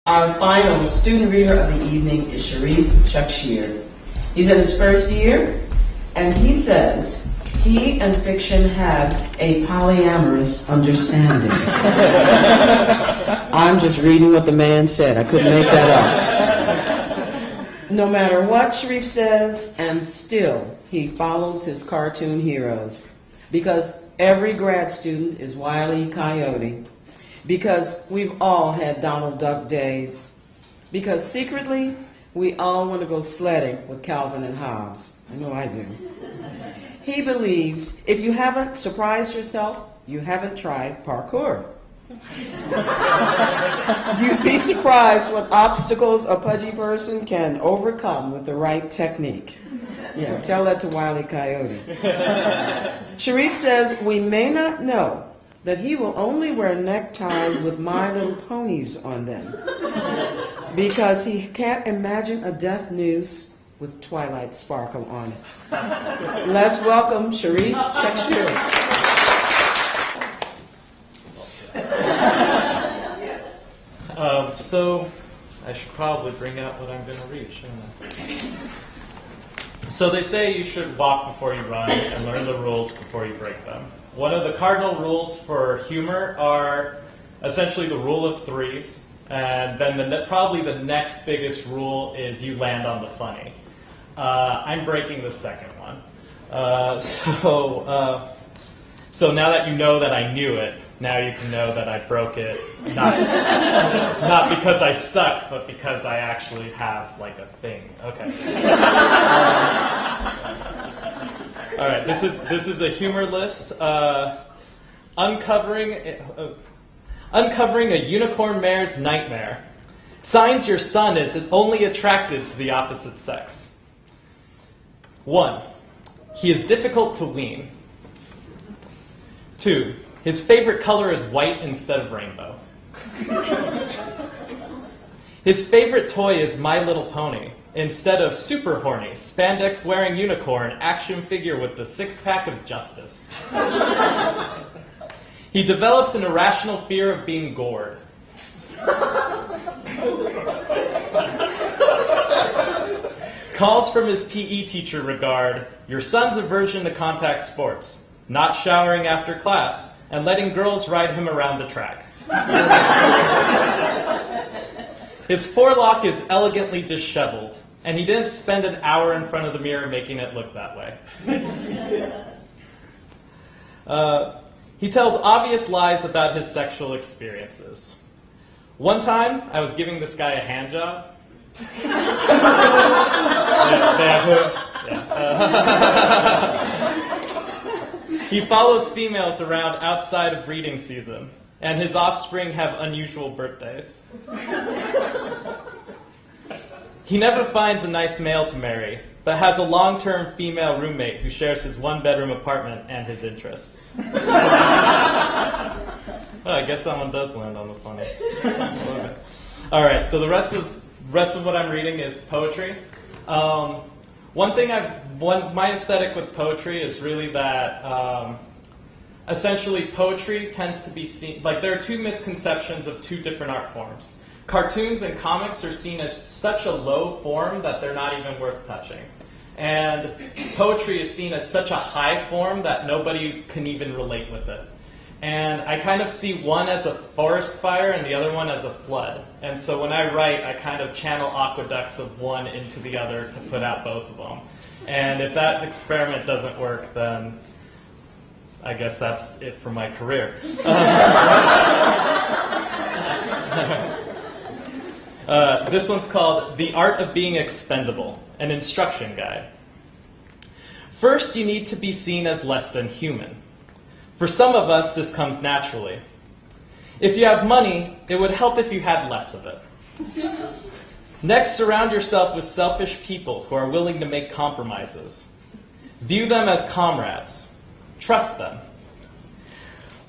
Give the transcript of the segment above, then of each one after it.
Our final student reader of the evening is Sharif Shakshir. He's in his first year, and he says he and fiction have a polyamorous understanding. I'm just reading what the man said. I couldn't make that up. No matter what Sharif says, and still he follows his cartoon heroes. Because every grad student is Wile E. Coyote. Because we've all had Donald Duck days. Because secretly, we all want to go sledding with Calvin and Hobbes. I know I do. He believes if you haven't surprised yourself, you haven't tried parkour. You'd be surprised what obstacles a pudgy person can overcome with the right technique. Yeah, tell that to Wile E. Coyote. Sharif says we may not know that he will only wear neckties with My Little Ponies on them because he can't imagine a death noose with Twilight Sparkle on it. Let's welcome Sharif Shakshir. So I should probably bring out what I'm going to read, shouldn't I? So they say you should walk before you run and learn the rules before you break them. One of the cardinal rules for humor are essentially the rule of threes, and then probably the next biggest rule is you land on the funny. I'm breaking the second one. So now that you know that I knew it, now you can know that I broke it, not because I suck, but because I actually have like a thing. Okay. All right, this is a humor list. Uncovering a unicorn mare's nightmare. Signs your son is only attracted to the opposite sex. 1. He is difficult to wean. 2. His favorite color is white instead of rainbow. His favorite toy is My Little Pony instead of super horny, spandex-wearing unicorn action figure with the six-pack of justice. He develops an irrational fear of being gored. Calls from his PE teacher regard your son's aversion to contact sports, not showering after class, and letting girls ride him around the track. His forelock is elegantly disheveled, and he didn't spend an hour in front of the mirror making it look that way. He tells obvious lies about his sexual experiences. One time, I was giving this guy a hand job. They have hooves. Yeah. He follows females around outside of breeding season, and his offspring have unusual birthdays. He never finds a nice male to marry, but has a long-term female roommate who shares his one-bedroom apartment and his interests. Well, I guess that one does land on the funny. All right, so the rest of what I'm reading is poetry. My aesthetic with poetry is really that essentially poetry tends to be seen, like there are two misconceptions of two different art forms. Cartoons and comics are seen as such a low form that they're not even worth touching. And poetry is seen as such a high form that nobody can even relate with it. And I kind of see one as a forest fire and the other one as a flood. And so when I write, I kind of channel aqueducts of one into the other to put out both of them. And if that experiment doesn't work, then I guess that's it for my career. This one's called The Art of Being Expendable, an instruction guide. First, you need to be seen as less than human. For some of us, this comes naturally. If you have money, it would help if you had less of it. Next, surround yourself with selfish people who are willing to make compromises. View them as comrades. Trust them.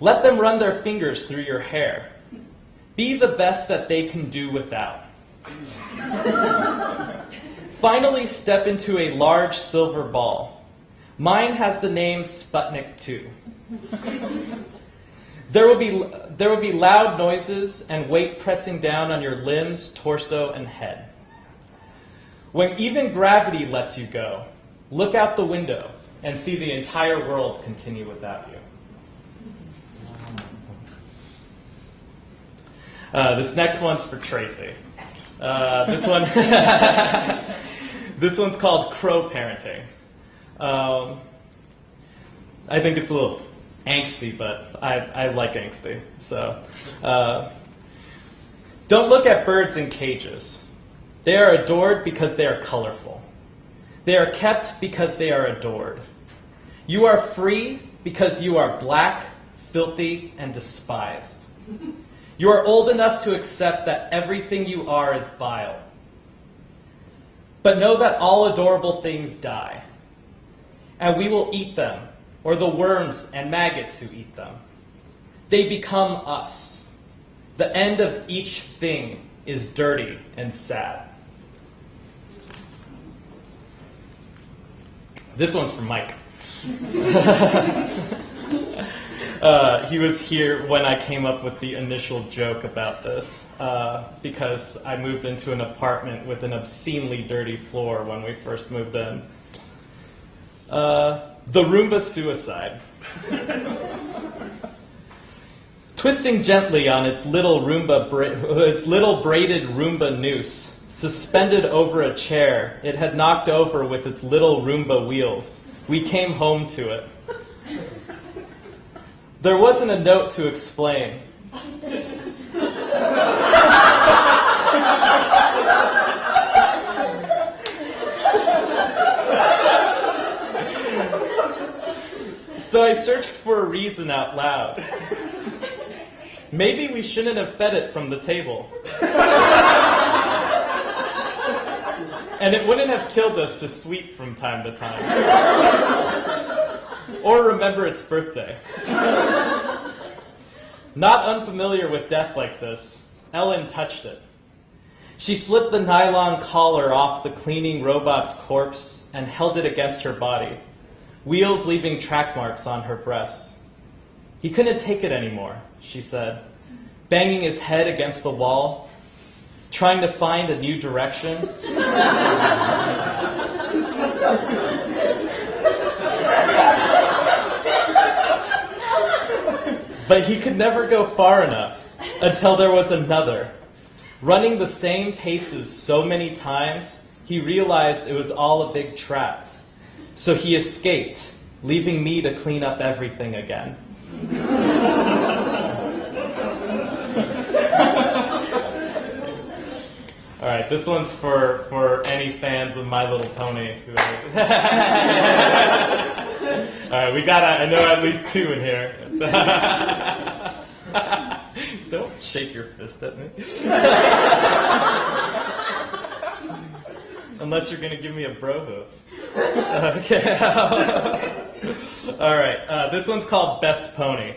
Let them run their fingers through your hair. Be the best that they can do without. Finally, step into a large silver ball. Mine has the name Sputnik 2. There will be loud noises and weight pressing down on your limbs, torso, and head. When even gravity lets you go, look out the window and see the entire world continue without you. This next one's for Tracy. This one's called crow parenting. I think it's a little angsty, but I like angsty. So, don't look at birds in cages. They are adored because they are colorful. They are kept because they are adored. You are free because you are black, filthy, and despised. You are old enough to accept that everything you are is vile. But know that all adorable things die, and we will eat them, or the worms and maggots who eat them. They become us. The end of each thing is dirty and sad. This one's for Mike. He was here when I came up with the initial joke about this, because I moved into an apartment with an obscenely dirty floor when we first moved in. The Roomba Suicide. Twisting gently on its little braided Roomba noose, suspended over a chair it had knocked over with its little Roomba wheels, we came home to it. There wasn't a note to explain. So I searched for a reason out loud. Maybe we shouldn't have fed it from the table. And it wouldn't have killed us to sweep from time to time. Or remember its birthday. Not unfamiliar with death like this, Ellen touched it. She slipped the nylon collar off the cleaning robot's corpse and held it against her body, wheels leaving track marks on her breasts. He couldn't take it anymore, she said, banging his head against the wall, trying to find a new direction. But he could never go far enough until there was another. Running the same paces so many times, he realized it was all a big trap. So he escaped, leaving me to clean up everything again. All right, this one's for any fans of My Little Pony. All right, I know at least two in here. Don't shake your fist at me. Unless you're going to give me a bro hoof. Okay. All right, this one's called Best Pony.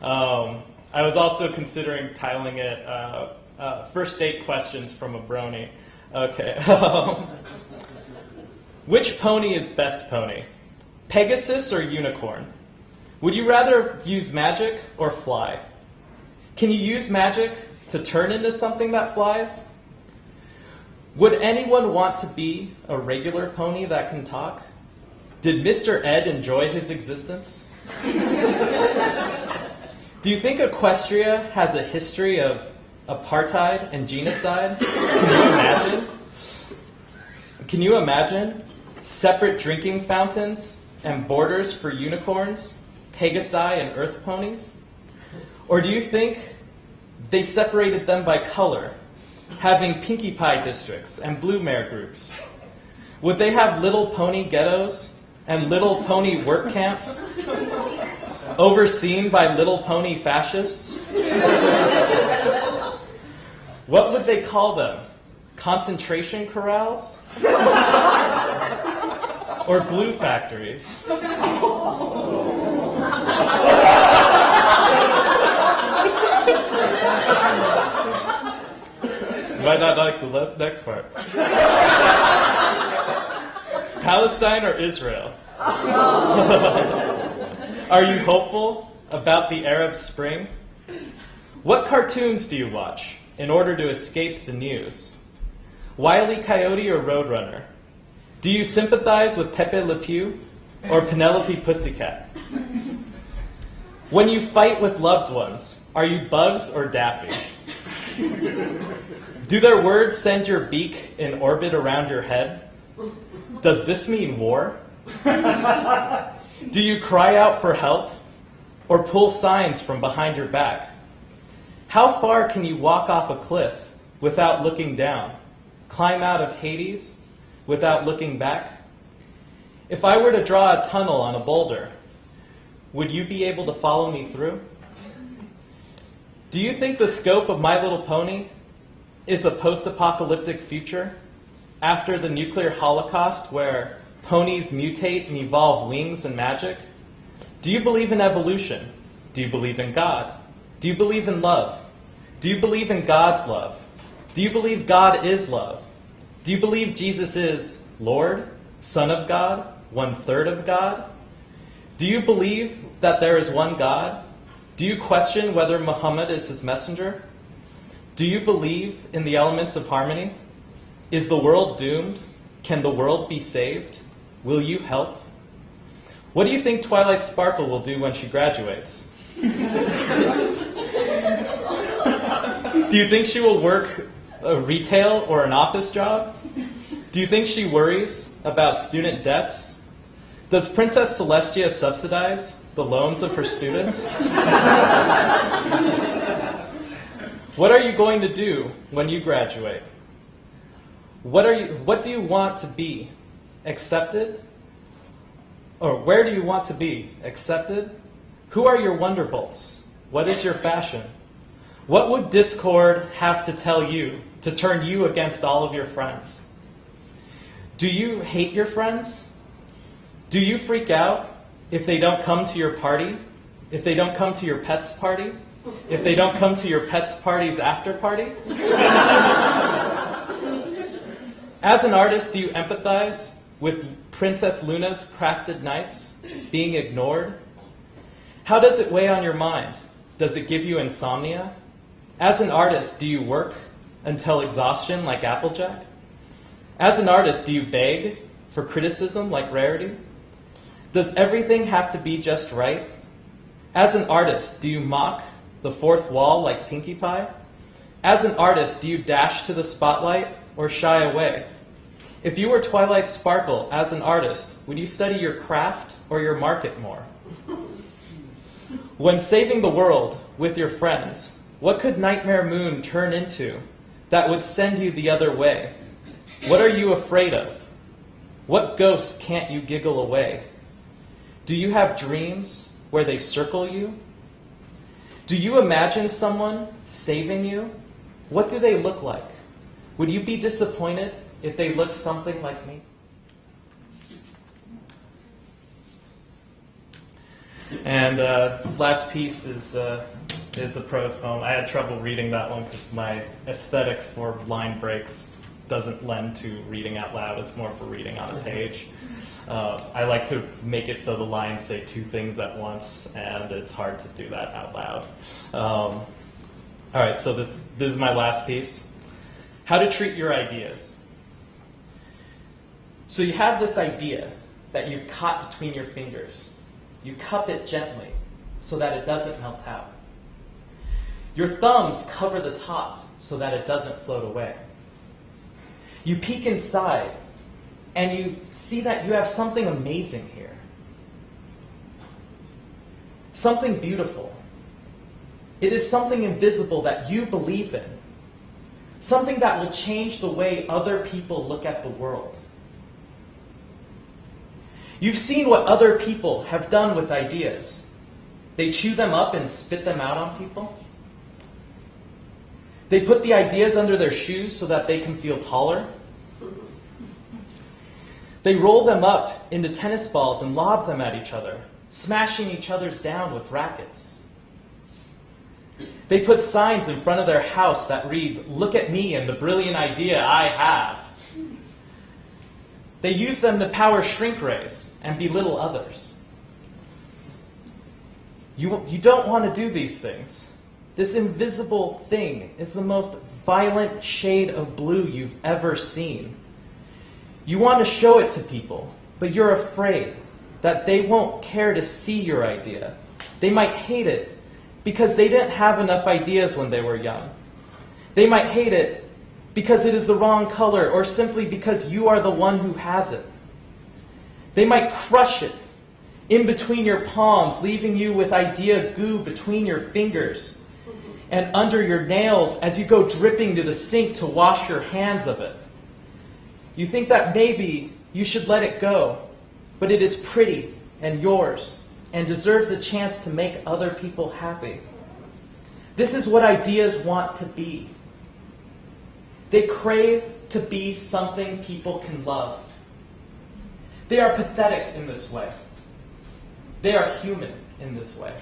I was also considering titling it First Date Questions from a Brony. Okay. Which pony is best pony? Pegasus or unicorn? Would you rather use magic or fly? Can you use magic to turn into something that flies? Would anyone want to be a regular pony that can talk? Did Mr. Ed enjoy his existence? Do you think Equestria has a history of apartheid and genocide? Can you imagine separate drinking fountains and borders for unicorns, pegasi, and earth ponies? Or do you think they separated them by color, having Pinkie Pie districts and Blue Mare groups? Would they have little pony ghettos and little pony work camps, overseen by little pony fascists? What would they call them? Concentration corrals? Or glue factories? You might not like the next part. Palestine or Israel? Are you hopeful about the Arab Spring? What cartoons do you watch in order to escape the news? Wile E. Coyote or Roadrunner? Do you sympathize with Pepe Le Pew or Penelope Pussycat? When you fight with loved ones, are you Bugs or Daffy? Do their words send your beak in orbit around your head? Does this mean war? Do you cry out for help or pull signs from behind your back? How far can you walk off a cliff without looking down? Climb out of Hades without looking back? If I were to draw a tunnel on a boulder, would you be able to follow me through? Do you think the scope of My Little Pony is a post-apocalyptic future after the nuclear holocaust where ponies mutate and evolve wings and magic? Do you believe in evolution? Do you believe in God? Do you believe in love? Do you believe in God's love? Do you believe God is love? Do you believe Jesus is Lord, Son of God, 1/3 of God? Do you believe that there is one God? Do you question whether Muhammad is his messenger? Do you believe in the elements of harmony? Is the world doomed? Can the world be saved? Will you help? What do you think Twilight Sparkle will do when she graduates? Do you think she will work a retail or an office job? Do you think she worries about student debts? Does Princess Celestia subsidize the loans of her students? What are you going to do when you graduate? What do you want to be? Accepted? Or where do you want to be? Accepted? Who are your wonderbolts? What is your fashion? What would Discord have to tell you to turn you against all of your friends? Do you hate your friends? Do you freak out if they don't come to your party? If they don't come to your pet's party? If they don't come to your pet's party's after party? As an artist, do you empathize with Princess Luna's crafted nights being ignored? How does it weigh on your mind? Does it give you insomnia? As an artist, do you work until exhaustion like Applejack? As an artist, do you beg for criticism like Rarity? Does everything have to be just right? As an artist, do you mock the fourth wall like Pinkie Pie? As an artist, do you dash to the spotlight or shy away? If you were Twilight Sparkle as an artist, would you study your craft or your market more? When saving the world with your friends, what could Nightmare Moon turn into that would send you the other way? What are you afraid of? What ghosts can't you giggle away? Do you have dreams where they circle you? Do you imagine someone saving you? What do they look like? Would you be disappointed if they looked something like me? And this last piece is a prose poem. I had trouble reading that one because my aesthetic for line breaks doesn't lend to reading out loud. It's more for reading on a page. I like to make it so the lines say two things at once, and it's hard to do that out loud. All right, so this is my last piece. How to treat your ideas. So you have this idea that you've caught between your fingers. You cup it gently so that it doesn't melt out. Your thumbs cover the top so that it doesn't float away. You peek inside and you see that you have something amazing here. Something beautiful. It is something invisible that you believe in. Something that will change the way other people look at the world. You've seen what other people have done with ideas. They chew them up and spit them out on people. They put the ideas under their shoes so that they can feel taller. They roll them up into tennis balls and lob them at each other, smashing each other's down with rackets. They put signs in front of their house that read, "Look at me and the brilliant idea I have." They use them to power shrink rays and belittle others. You don't want to do these things. This invisible thing is the most violent shade of blue you've ever seen. You want to show it to people, but you're afraid that they won't care to see your idea. They might hate it because they didn't have enough ideas when they were young. They might hate it because it is the wrong color or simply because you are the one who has it. They might crush it in between your palms, leaving you with idea goo between your fingers and under your nails as you go dripping to the sink to wash your hands of it. You think that maybe you should let it go, but it is pretty and yours and deserves a chance to make other people happy. This is what ideas want to be. They crave to be something people can love. They are pathetic in this way. They are human in this way.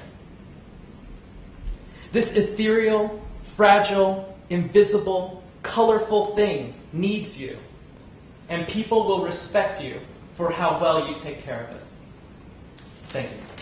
This ethereal, fragile, invisible, colorful thing needs you, and people will respect you for how well you take care of it. Thank you.